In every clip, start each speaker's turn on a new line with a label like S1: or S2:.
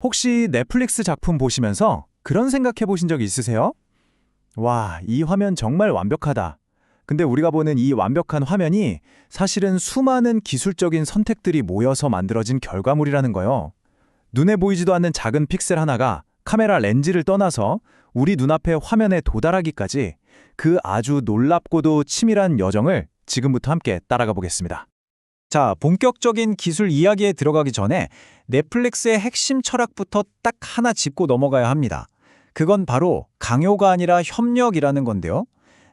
S1: 혹시 넷플릭스 작품 보시면서 그런 생각해 보신 적 있으세요? 와, 이 화면 정말 완벽하다. 근데 우리가 보는 이 완벽한 화면이 사실은 수많은 기술적인 선택들이 모여서 만들어진 결과물이라는 거요. 눈에 보이지도 않는 작은 픽셀 하나가 카메라 렌즈를 떠나서 우리 눈앞의 화면에 도달하기까지 그 아주 놀랍고도 치밀한 여정을 지금부터 함께 따라가 보겠습니다. 자, 본격적인 기술 이야기에 들어가기 전에 넷플릭스의 핵심 철학부터 딱 하나 짚고 넘어가야 합니다. 그건 바로 강요가 아니라 협력이라는 건데요.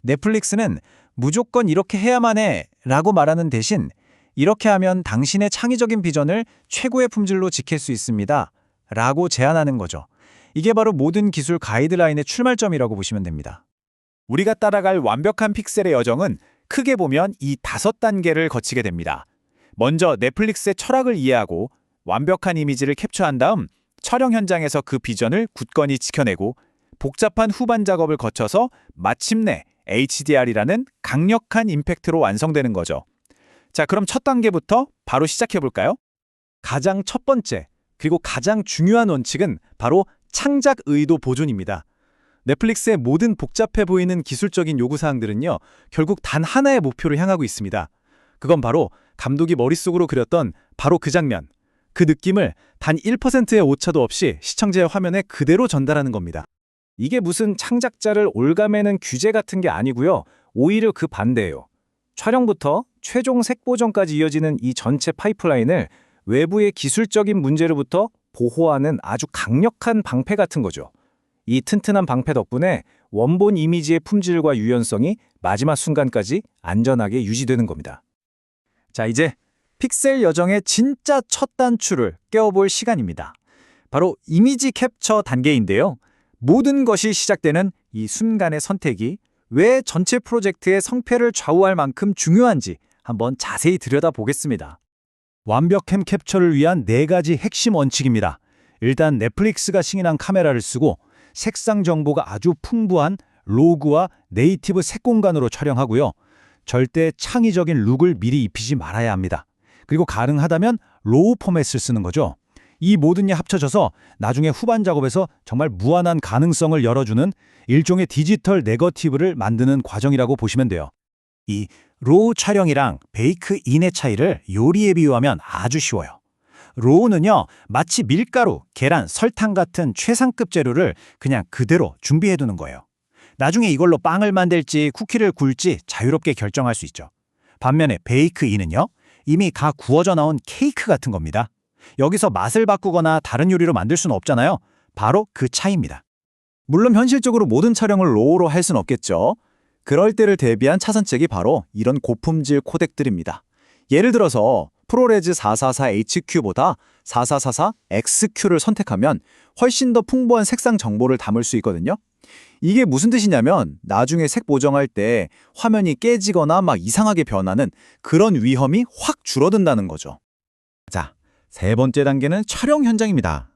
S1: 넷플릭스는 무조건 이렇게 해야만 해 라고 말하는 대신 이렇게 하면 당신의 창의적인 비전을 최고의 품질로 지킬 수 있습니다 라고 제안하는 거죠. 이게 바로 모든 기술 가이드라인의 출발점이라고 보시면 됩니다. 우리가 따라갈 완벽한 픽셀의 여정은 크게 보면 이 5단계를 거치게 됩니다. 먼저 넷플릭스의 철학을 이해하고 완벽한 이미지를 캡처한 다음 촬영 현장에서 그 비전을 굳건히 지켜내고 복잡한 후반 작업을 거쳐서 마침내 HDR이라는 강력한 임팩트로 완성되는 거죠. 자, 그럼 첫 단계부터 바로 시작해 볼까요? 가장 첫 번째, 그리고 가장 중요한 원칙은 바로 창작 의도 보존입니다. 넷플릭스의 모든 복잡해 보이는 기술적인 요구사항들은요, 결국 단 하나의 목표를 향하고 있습니다. 그건 바로 감독이 머릿속으로 그렸던 바로 그 장면, 그 느낌을 단 1%의 오차도 없이 시청자의 화면에 그대로 전달하는 겁니다. 이게 무슨 창작자를 올가매는 규제 같은 게 아니고요. 오히려 그 반대예요. 촬영부터 최종 색보정까지 이어지는 이 전체 파이프라인을 외부의 기술적인 문제로부터 보호하는 아주 강력한 방패 같은 거죠. 이 튼튼한 방패 덕분에 원본 이미지의 품질과 유연성이 마지막 순간까지 안전하게 유지되는 겁니다. 자, 이제 픽셀 여정의 진짜 첫 단추를 깨워볼 시간입니다. 바로 이미지 캡처 단계인데요. 모든 것이 시작되는 이 순간의 선택이 왜 전체 프로젝트의 성패를 좌우할 만큼 중요한지 한번 자세히 들여다보겠습니다. 완벽한 캡처를 위한 4가지 핵심 원칙입니다. 일단 넷플릭스가 승인한 카메라를 쓰고 색상 정보가 아주 풍부한 로그와 네이티브 색공간으로 촬영하고요. 절대 창의적인 룩을 미리 입히지 말아야 합니다. 그리고 가능하다면 로우 포맷을 쓰는 거죠. 이 모든 게 합쳐져서 나중에 후반 작업에서 정말 무한한 가능성을 열어주는 일종의 디지털 네거티브를 만드는 과정이라고 보시면 돼요. 이 로우 촬영이랑 베이크 인의 차이를 요리에 비유하면 아주 쉬워요. 로우는요, 마치 밀가루, 계란, 설탕 같은 최상급 재료를 그냥 그대로 준비해두는 거예요. 나중에 이걸로 빵을 만들지 쿠키를 구울지 자유롭게 결정할 수 있죠. 반면에 베이크 인은요, 이미 다 구워져 나온 케이크 같은 겁니다. 여기서 맛을 바꾸거나 다른 요리로 만들 수는 없잖아요. 바로 그 차이입니다. 물론 현실적으로 모든 촬영을 로우로 할 수는 없겠죠. 그럴 때를 대비한 차선책이 바로 이런 고품질 코덱들입니다. 예를 들어서 프로레즈 444HQ보다 4444XQ를 선택하면 훨씬 더 풍부한 색상 정보를 담을 수 있거든요. 이게 무슨 뜻이냐면 나중에 색 보정할 때 화면이 깨지거나 막 이상하게 변하는 그런 위험이 확 줄어든다는 거죠. 자, 3번째 단계는 촬영 현장입니다.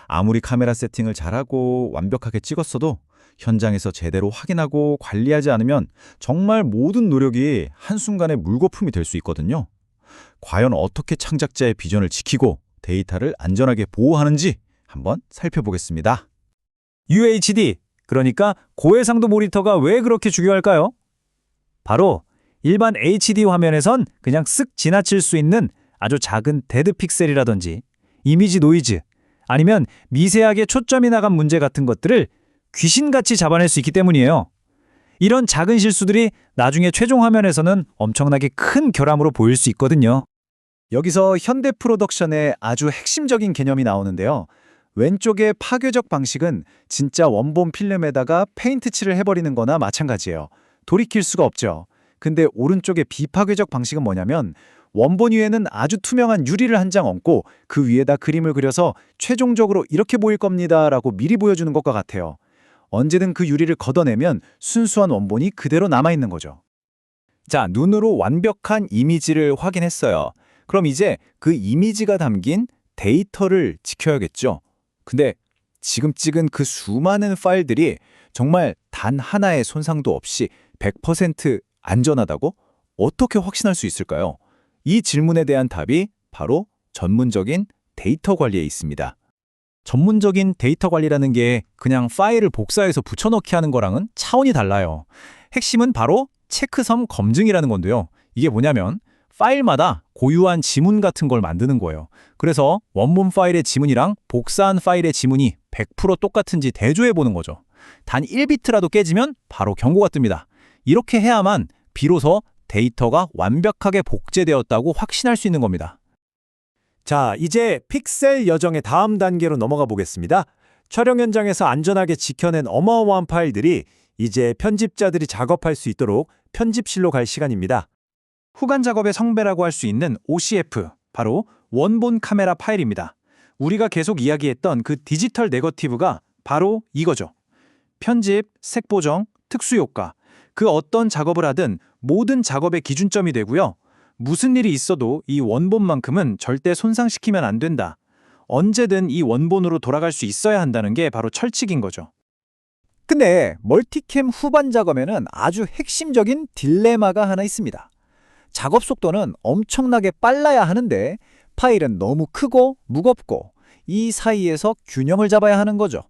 S1: 아무리 카메라 세팅을 잘하고 완벽하게 찍었어도 현장에서 제대로 확인하고 관리하지 않으면 정말 모든 노력이 한순간에 물거품이 될 수 있거든요. 과연 어떻게 창작자의 비전을 지키고 데이터를 안전하게 보호하는지 한번 살펴보겠습니다. UHD, 그러니까 고해상도 모니터가 왜 그렇게 중요할까요? 바로 일반 HD 화면에선 그냥 쓱 지나칠 수 있는 아주 작은 데드 픽셀이라든지 이미지 노이즈, 아니면 미세하게 초점이 나간 문제 같은 것들을 귀신같이 잡아낼 수 있기 때문이에요. 이런 작은 실수들이 나중에 최종 화면에서는 엄청나게 큰 결함으로 보일 수 있거든요. 여기서 현대 프로덕션의 아주 핵심적인 개념이 나오는데요. 왼쪽의 파괴적 방식은 진짜 원본 필름에다가 페인트 칠을 해버리는 거나 마찬가지예요. 돌이킬 수가 없죠. 근데 오른쪽의 비파괴적 방식은 뭐냐면 원본 위에는 아주 투명한 유리를 한 장 얹고 그 위에다 그림을 그려서 최종적으로 이렇게 보일 겁니다 라고 미리 보여주는 것과 같아요. 언제든 그 유리를 걷어내면 순수한 원본이 그대로 남아있는 거죠. 자, 눈으로 완벽한 이미지를 확인했어요. 그럼 이제 그 이미지가 담긴 데이터를 지켜야겠죠. 근데 지금 찍은 그 수많은 파일들이 정말 단 하나의 손상도 없이 100% 안전하다고 어떻게 확신할 수 있을까요? 이 질문에 대한 답이 바로 전문적인 데이터 관리에 있습니다.
S2: 전문적인 데이터 관리라는 게 그냥 파일을 복사해서 붙여넣기 하는 거랑은 차원이 달라요. 핵심은 바로 체크섬 검증이라는 건데요. 이게 뭐냐면 파일마다 고유한 지문 같은 걸 만드는 거예요. 그래서 원본 파일의 지문이랑 복사한 파일의 지문이 100% 똑같은지 대조해 보는 거죠. 단 1비트라도 깨지면 바로 경고가 뜹니다. 이렇게 해야만 비로소 데이터가 완벽하게 복제되었다고 확신할 수 있는 겁니다.
S3: 자, 이제 픽셀 여정의 다음 단계로 넘어가 보겠습니다. 촬영 현장에서 안전하게 지켜낸 어마어마한 파일들이 이제 편집자들이 작업할 수 있도록 편집실로 갈 시간입니다.
S1: 후간 작업의 성배라고 할 수 있는 OCF, 바로 원본 카메라 파일입니다. 우리가 계속 이야기했던 그 디지털 네거티브가 바로 이거죠. 편집, 색 보정, 특수 효과, 그 어떤 작업을 하든 모든 작업의 기준점이 되고요. 무슨 일이 있어도 이 원본만큼은 절대 손상시키면 안 된다. 언제든 이 원본으로 돌아갈 수 있어야 한다는 게 바로 철칙인 거죠.
S2: 근데 멀티캠 후반 작업에는 아주 핵심적인 딜레마가 하나 있습니다. 작업 속도는 엄청나게 빨라야 하는데 파일은 너무 크고 무겁고 이 사이에서 균형을 잡아야 하는 거죠.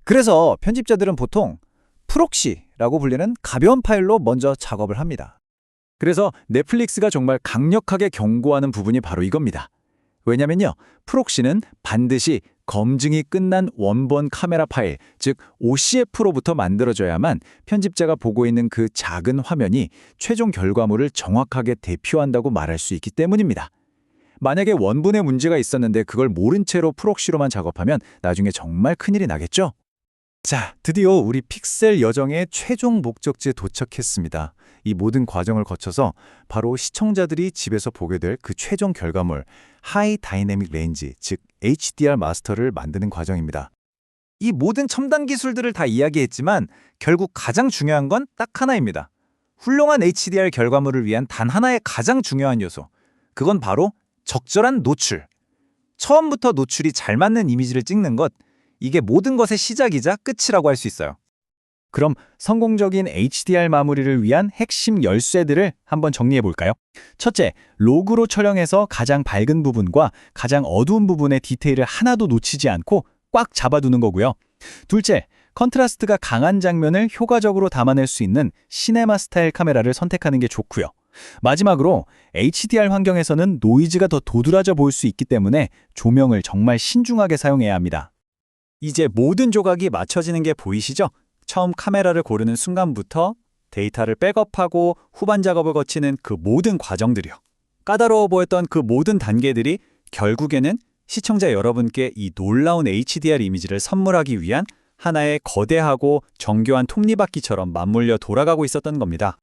S2: 그래서 편집자들은 보통 프록시라고 불리는 가벼운 파일로 먼저 작업을 합니다.
S1: 그래서 넷플릭스가 정말 강력하게 경고하는 부분이 바로 이겁니다. 왜냐면요, 프록시는 반드시 검증이 끝난 원본 카메라 파일, 즉 OCF로부터 만들어져야만 편집자가 보고 있는 그 작은 화면이 최종 결과물을 정확하게 대표한다고 말할 수 있기 때문입니다. 만약에 원본에 문제가 있었는데 그걸 모른 채로 프록시로만 작업하면 나중에 정말 큰일이 나겠죠? 자, 드디어 우리 픽셀 여정의 최종 목적지에 도착했습니다. 이 모든 과정을 거쳐서 바로 시청자들이 집에서 보게 될 그 최종 결과물, 하이 다이내믹 레인지, 즉 HDR 마스터를 만드는 과정입니다. 이 모든 첨단 기술들을 다 이야기했지만 결국 가장 중요한 건 딱 하나입니다. 훌륭한 HDR 결과물을 위한 단 하나의 가장 중요한 요소, 그건 바로 적절한 노출. 처음부터 노출이 잘 맞는 이미지를 찍는 것, 이게 모든 것의 시작이자 끝이라고 할 수 있어요. 그럼 성공적인 HDR 마무리를 위한 핵심 열쇠들을 한번 정리해 볼까요? 첫째, 로그로 촬영해서 가장 밝은 부분과 가장 어두운 부분의 디테일을 하나도 놓치지 않고 꽉 잡아두는 거고요. 둘째, 컨트라스트가 강한 장면을 효과적으로 담아낼 수 있는 시네마 스타일 카메라를 선택하는 게 좋고요. 마지막으로 HDR 환경에서는 노이즈가 더 도드라져 보일 수 있기 때문에 조명을 정말 신중하게 사용해야 합니다. 이제 모든 조각이 맞춰지는 게 보이시죠? 처음 카메라를 고르는 순간부터 데이터를 백업하고 후반 작업을 거치는 그 모든 과정들이요. 까다로워 보였던 그 모든 단계들이 결국에는 시청자 여러분께 이 놀라운 HDR 이미지를 선물하기 위한 하나의 거대하고 정교한 톱니바퀴처럼 맞물려 돌아가고 있었던 겁니다.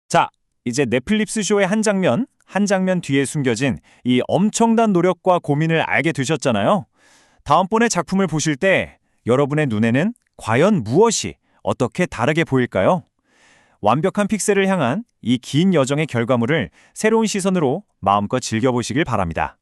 S1: 자, 이제 넷플릭스 쇼의 한 장면 뒤에 숨겨진 이 엄청난 노력과 고민을 알게 되셨잖아요. 다음번에 작품을 보실 때 여러분의 눈에는 과연 무엇이 어떻게 다르게 보일까요? 완벽한 픽셀을 향한 이 긴 여정의 결과물을 새로운 시선으로 마음껏 즐겨보시길 바랍니다.